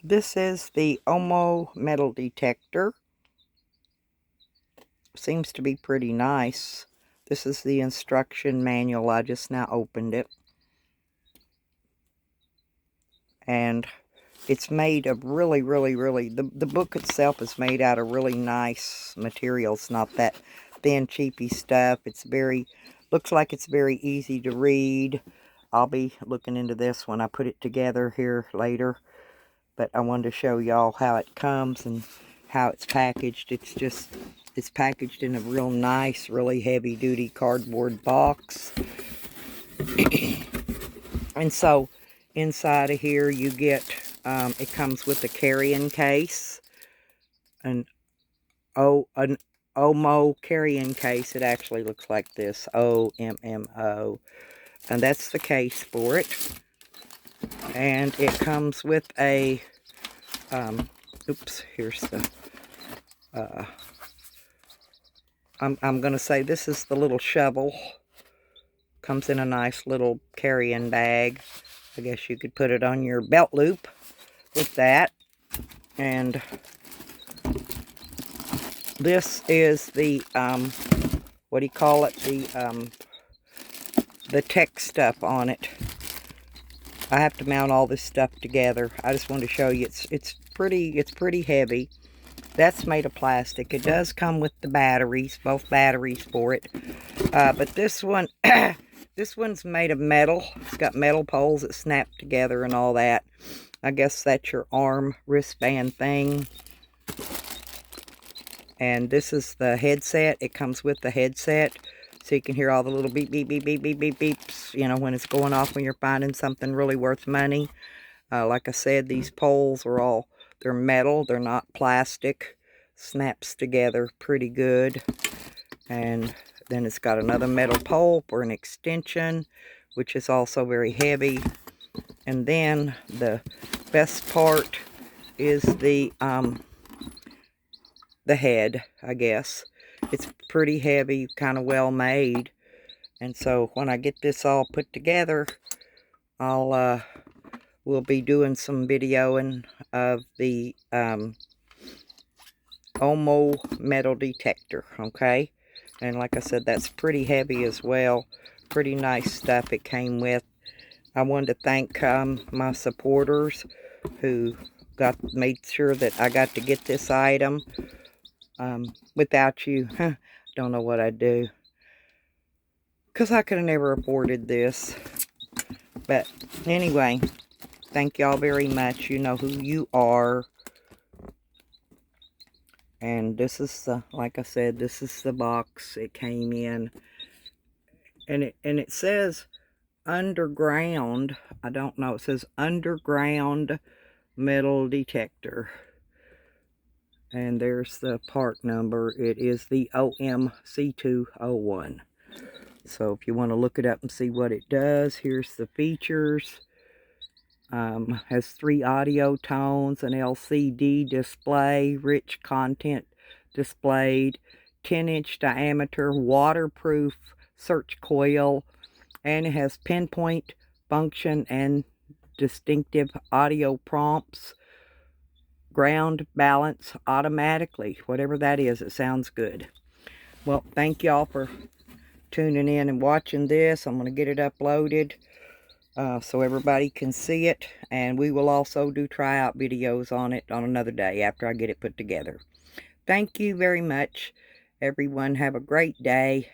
This is the OMMO metal detector. Seems to be pretty nice. This is the instruction manual. I just now opened it. And it's made of really, the book itself is made out of really nice materials. Not that thin, cheapy stuff. It's looks like it's very easy to read. I'll be looking into this when I put it together here later. But I wanted to show y'all how it comes and how it's packaged. It's packaged in a real nice, really heavy duty cardboard box. And so inside of here you get, it comes with a carrying case, an OMMO carrying case. It actually looks like this, OMMO, and that's the case for it. And it comes with a, oops, here's the, I'm going to say this is the little shovel. Comes in a nice little carrying bag. I guess you could put it on your belt loop with that. And this is the, what do you call it? The tech stuff on it. I have to mount all this stuff together. I just wanted to show you it's pretty heavy. That's made of plastic. It does come with the batteries, both batteries for it. But this one, this one's made of metal. It's got metal poles that snap together and all that. I guess that's your arm wristband thing. And this is the headset. It comes with the headset. So you can hear all the little beep, beep, beep, beep, beep, beep, beeps, you know, when it's going off when you're finding something really worth money. Like I said, these poles are they're metal. They're not plastic. Snaps together pretty good. And then it's got another metal pole for an extension, which is also very heavy. And then the best part is the head, I guess. It's pretty heavy, kind of well made. And so when I get this all put together, we'll be doing some videoing of the OMMO metal detector, okay? And like I said, that's pretty heavy as well. Pretty nice stuff it came with. I wanted to thank my supporters who made sure that I got to get this item. Without you, don't know what I'd do. Because I could have never afforded this. But anyway, thank y'all very much. You know who you are. And this is the, like I said, this is the box it came in. And it says underground. I don't know. It says underground metal detector. And there's the part number. It is the OMC201. So if you want to look it up and see what it does, here's the features. Has 3 audio tones, an LCD display, rich content displayed, 10-inch diameter, waterproof search coil, and it has pinpoint function and distinctive audio prompts. Ground balance automatically, whatever that is. It sounds good. Well, thank y'all for tuning in and watching this. I'm going to get it uploaded so everybody can see it, and we will also do tryout videos on it on another day after I get it put together. Thank you very much, everyone. Have a great day.